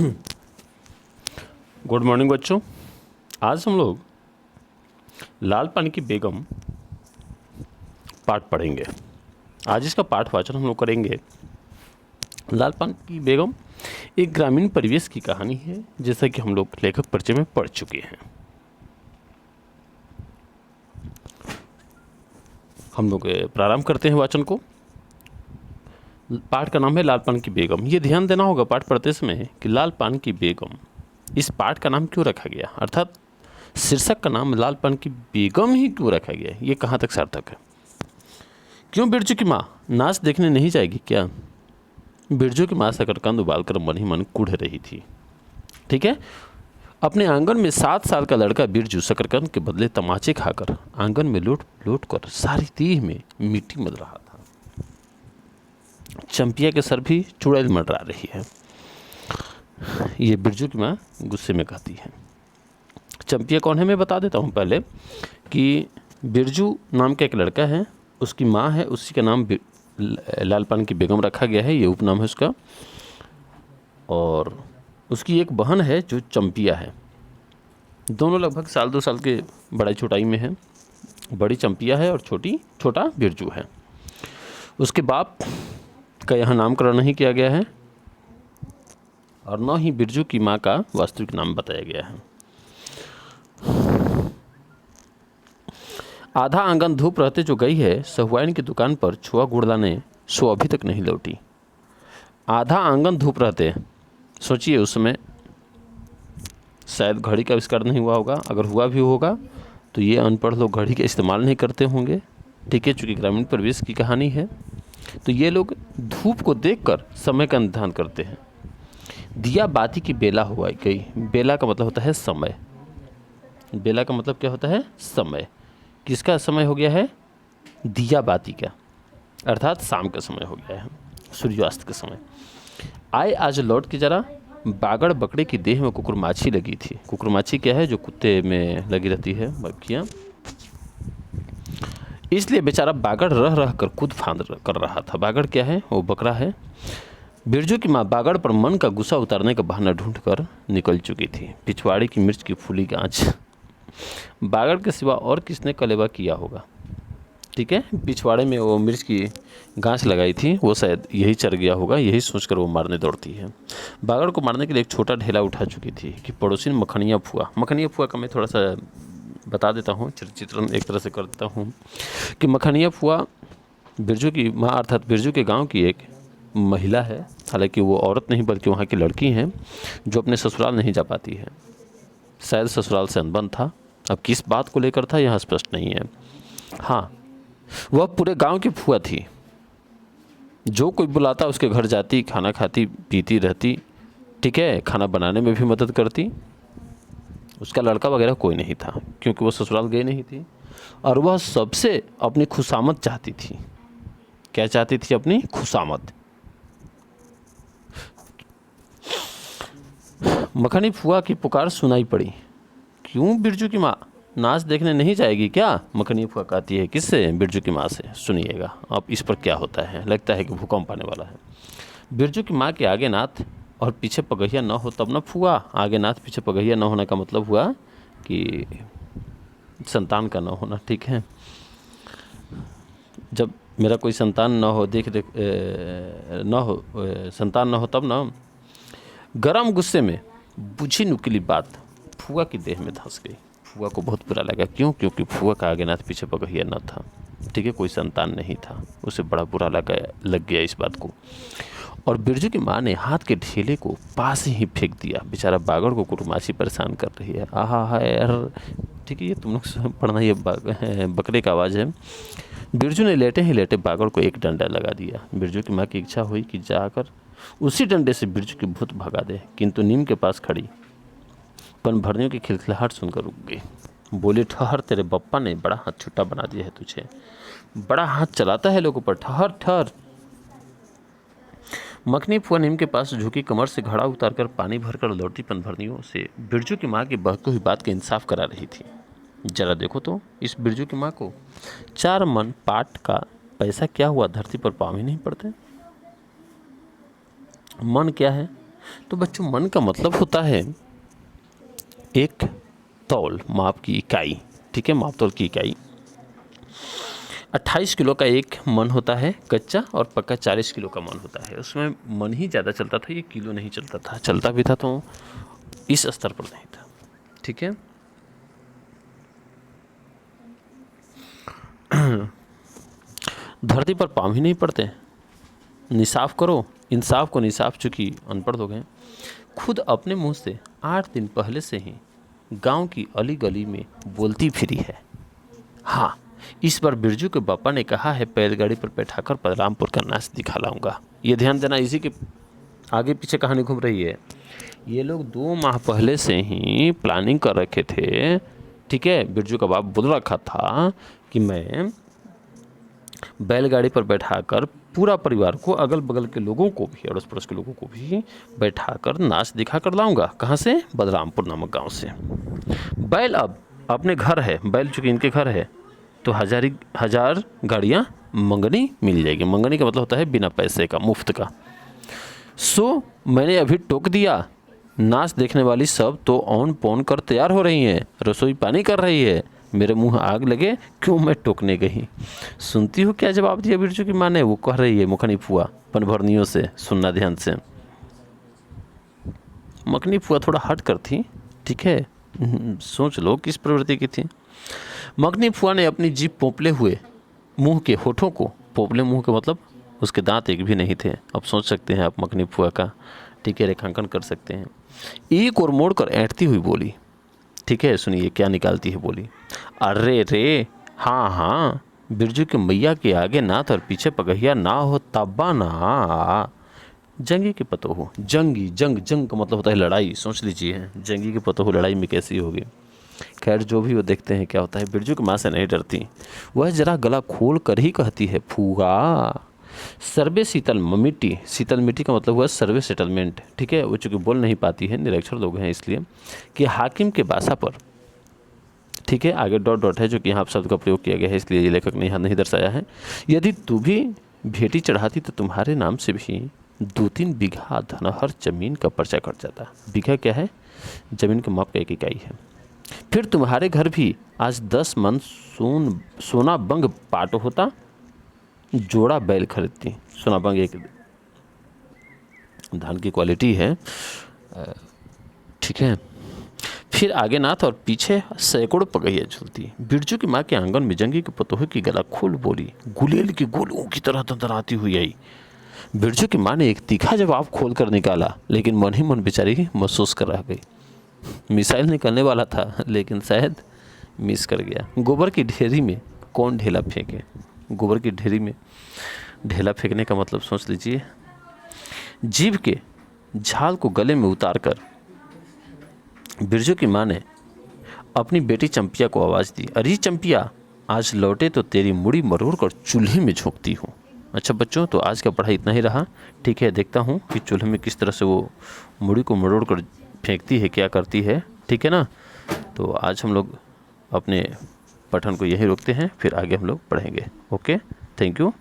Good morning बच्चों। आज हम लोग लाल पानी की बेगम पाठ पढ़ेंगे। आज इसका पाठ वाचन हम लोग करेंगे। लाल पानी की बेगम एक ग्रामीण परिवेश की कहानी है, जैसा कि हम लोग लेखक परिचय में पढ़ चुके हैं। हम लोग प्रारंभ करते हैं वाचन को। पाठ का नाम है लाल पानी की बेगम। ये ध्यान देना होगा पाठ पढ़ते समय कि लाल पानी की बेगम इस पाठ का नाम क्यों रखा गया, अर्थात शीर्षक का नाम लाल पानी की बेगम ही क्यों रखा गया, ये कहाँ तक सार्थक है। क्यों बिरजू की माँ नाच देखने नहीं जाएगी क्या? बिरजू की माँ शकरकंद उबालकर मन ही मन कूढ़ रही थी। ठीक है, अपने आंगन में 7 साल का लड़का बिरजू शकरकंद के बदले तमाचे खाकर आंगन में लौट लौट कर सारी देह में मिट्टी मल रहा था। चंपिया के सर भी चुड़ैल मंडरा रही है, ये बिरजू की माँ गुस्से में कहती है। चंपिया कौन है मैं बता देता हूँ पहले कि बिरजू नाम का एक लड़का है, उसकी माँ है, उसी का नाम लाल पानी की बेगम रखा गया है, ये उपनाम है उसका। और उसकी एक बहन है जो चंपिया है। दोनों लगभग 1-2 साल के बड़ाई छोटाई में है। बड़ी चंपिया है और छोटा बिरजू है। उसके बाप का यहाँ नामकरण नहीं किया गया है और न ही बिरजू की माँ का वास्तविक नाम बताया गया है। आधा आंगन धूप रहते जो गई है सहुआइन की दुकान पर छुआ गुड़ लाने, सो अभी तक नहीं लौटी। आधा आंगन धूप रहते, सोचिए उस समय शायद घड़ी का आविष्कार नहीं हुआ होगा, अगर हुआ भी होगा तो ये अनपढ़ लोग घड़ी का इस्तेमाल नहीं करते होंगे। ठीक है, चूँकि ग्रामीण परिवेश की कहानी है तो ये लोग धूप को देखकर समय का निर्धारण करते हैं। दिया बाती की बेला हुआ गई। बेला का मतलब होता है समय। बेला का मतलब क्या होता है? समय। किसका समय हो गया है? दिया बाती का, अर्थात शाम का समय हो गया है, सूर्यास्त का समय। आए आज लौट के जरा बागड़ बकरे की देह में कुकुरमाछी लगी थी। कुकुरमाछी क्या है? जो कुत्ते में लगी रहती है मक्खियाँ। इसलिए बेचारा बागड़ रह रह कर कूद फांद कर रहा था। बागड़ क्या है? वो बकरा है। बिरजू की माँ बागड़ पर मन का गुस्सा उतारने का बहाना ढूंढकर निकल चुकी थी। पिछवाड़े की मिर्च की फूली गांच। बागड़ के सिवा और किसने कलेवा किया होगा? ठीक है, पिछवाड़े में वो मिर्च की गांच लगाई थी, वो शायद यही चर गया होगा, यही सोचकर वो मारने दौड़ती है। बागड़ को मारने के लिए एक छोटा ढेला उठा चुकी थी कि पड़ोसी मखनिया फुआ का मैं थोड़ा सा बता देता हूँ, चित्रण एक तरह से कर देता हूँ कि मखनिया फुआ बिरजू की माँ अर्थात बिरजू के गांव की एक महिला है। हालांकि वो औरत नहीं बल्कि वहाँ की लड़की हैं जो अपने ससुराल नहीं जा पाती है। शायद ससुराल से अनबन था, अब किस बात को लेकर था यहाँ स्पष्ट नहीं है। हाँ, वह पूरे गांव की फुआ थी। जो कोई बुलाता उसके घर जाती, खाना खाती पीती रहती। ठीक है, खाना बनाने में भी मदद करती। उसका लड़का वगैरह कोई नहीं था क्योंकि वो ससुराल गई नहीं थी। और वह सबसे अपनी खुशामद चाहती थी। क्या चाहती थी? अपनी खुशामद। मखनी फुआ की पुकार सुनाई पड़ी। क्यों बिरजू की माँ नाच देखने नहीं जाएगी क्या? मखनी फुआ कहती है। किससे? बिरजू की माँ से। सुनिएगा अब इस पर क्या होता है, लगता है कि भूकंप आने वाला है। बिरजू की माँ के आगे नाथ और पीछे पगहिया न हो तब न फुआ। आगे नाथ पीछे पगहिया न होने का मतलब हुआ कि संतान का न होना। ठीक है, जब मेरा कोई संतान न हो, संतान न हो तब न। गरम गुस्से में बुझी नुकीली बात फुआ की देह में धंस गई। फुआ को बहुत बुरा लगा। क्यों? क्योंकि फुआ का आगे नाथ पीछे पगहिया न था। ठीक है, कोई संतान नहीं था। उसे बड़ा बुरा लग गया इस बात को। और बिरजू की माँ ने हाथ के ढेले को पास ही फेंक दिया। बेचारा बागड़ को कुकुरमाछी परेशान कर रही है। आहा हा यार। ठीक है, ये तुम लोग पढ़ना, ये बकरे का आवाज़ है। बिरजू ने लेटे ही लेटे बागड़ को एक डंडा लगा दिया। बिरजू की माँ की इच्छा हुई कि जाकर उसी डंडे से बिरजू की भूत भगा दे, किंतु नीम के पास खड़ी पनभरनियों की खिलखिलाहट सुनकर रुक गई। बोले, ठहर, तेरे बप्पा ने बड़ा हाथ छुट्टा बना दिया है तुझे। बड़ा हाथ चलाता है लोगों पर। ठहर ठहर। मखनी फुआ नीम के पास झुकी कमर से घड़ा उतारकर पानी भरकर लौटी पनभरनियों से बिरजू की माँ की बहकी हुई बात का इंसाफ करा रही थी। जरा देखो तो इस बिरजू की माँ को। 4 मन पाट का पैसा क्या हुआ, धरती पर पाँव ही नहीं पड़ते। मन क्या है? तो बच्चों मन का मतलब होता है एक तौल, माप की इकाई, ठीक है, माप तौल की इकाई। 28 किलो का एक मन होता है कच्चा, और पक्का 40 किलो का मन होता है। उसमें मन ही ज़्यादा चलता था, ये किलो नहीं चलता था, चलता भी था तो इस स्तर पर नहीं था, ठीक है। धरती पर पाँव ही नहीं पड़ते, निसाफ करो, इंसाफ को निसाफ, चूँकि अनपढ़ लोग हैं। खुद अपने मुंह से 8 दिन पहले से ही गांव की अली गली में बोलती फिरी है। हाँ, इस बार बिरजू के पापा ने कहा है बैलगाड़ी पर बैठाकर बलरामपुर का नाच दिखा लाऊंगा। ये ध्यान देना, इसी के आगे पीछे कहानी घूम रही है। ये लोग 2 माह पहले से ही प्लानिंग कर रखे थे, ठीक है। बिरजू का बाप बोल रखा था कि मैं बैलगाड़ी पर बैठाकर पूरा परिवार को, अगल बगल के लोगों को भी, अड़ोस पड़ोस के लोगों को भी बैठाकर नाच दिखा कर लाऊंगा। कहाँ से? बलरामपुर नामक गांव से। बैल अब अपने घर है, बैल चूँकि इनके घर है, तो हजार गाड़ियाँ मंगनी मिल जाएगी। मंगनी का मतलब होता है बिना पैसे का, मुफ्त का। सो मैंने अभी टोक दिया, नाच देखने वाली सब तो ऑन पौन कर तैयार हो रही हैं, रसोई पानी कर रही है। मेरे मुंह आग लगे, क्यों मैं टोकने गई। सुनती हो क्या जवाब दिया बिरजू की माँ ने? वो कह रही है मुखनी फुआ पनभरनियों से, सुनना ध्यान से। मखनी फुआ थोड़ा हट कर थी, ठीक है, सोच लो किस प्रवृत्ति की थी। मखनी फुआ ने अपनी जीभ पोपले हुए मुंह के होठों को, पोपले मुंह के मतलब उसके दांत एक भी नहीं थे। अब सोच सकते हैं आप मखनी फुआ का, ठीक है, रेखांकन कर सकते हैं। एक और मोड़ कर ऐंठती हुई बोली, ठीक है, सुनिए क्या निकालती है बोली। अरे रे, हाँ हाँ, बिरजू के मैया के आगे नाथ और पीछे पगहिया ना हो तब्बा ना। जंगी के पतो हो, जंगी, जंग का मतलब होता है लड़ाई, सोच लीजिए जंगी के पतो हो लड़ाई में कैसी होगी। खैर जो भी वो देखते हैं क्या होता है। बिरजू की माँ से नहीं डरती, वह जरा गला खोल कर ही कहती है, फूआ सर्वे शीतल मिट्टी। शीतल मिट्टी का मतलब हुआ सर्वे सेटलमेंट, ठीक है। वो चूँकि बोल नहीं पाती है, निरक्षर लोग हैं इसलिए, कि हाकिम के बासा पर, ठीक है, आगे डॉट डॉट है जो कि यहाँ शब्द का प्रयोग किया गया है, इसलिए ये लेखक ने यहाँ नहीं दर्शाया है। यदि तू भी भेटी चढ़ाती तो तुम्हारे नाम से भी 2-3 बीघा धनहर जमीन का पर्चा कट जाता। बीघा क्या है? जमीन के माप का एक इकाई है। फिर तुम्हारे घर भी आज 10 मन सोना बंग पाट होता, जोड़ा बैल खरीदती। सोना बंग एक धान की क्वालिटी है, ठीक है। फिर आगे नाथ और पीछे सैकड़ों पगहिया झूलती। बिरजू की माँ के आंगन में जंगी के पतोहे की गला खोल बोली, गुलेल की गोलुओं की तरह तंतराती हुई आई। बिरजू की माँ ने एक तीखा जवाब खोल कर निकाला, लेकिन मन ही मन बेचारी महसूस कर रह गई। मिसाइल निकलने वाला था, लेकिन शायद मिस कर गया। गोबर की ढेरी में कौन ढेला फेंके? गोबर की ढेरी में ढेला फेंकने का मतलब सोच लीजिए। जीभ के झाल को गले में उतार कर बिरजू की माँ ने अपनी बेटी चंपिया को आवाज़ दी, अरे चंपिया, आज लौटे तो तेरी मुड़ी मरोड़ कर चूल्हे में झोंकती हूँ। अच्छा बच्चों, तो आज का पढ़ाई इतना ही रहा, ठीक है। देखता हूँ कि चूल्हे में किस तरह से वो मुड़ी को मरोड़ कर फेंकती है, क्या करती है, ठीक है ना। तो आज हम लोग अपने पठन को यहीं रोकते हैं, फिर आगे हम लोग पढ़ेंगे। Okay, thank you.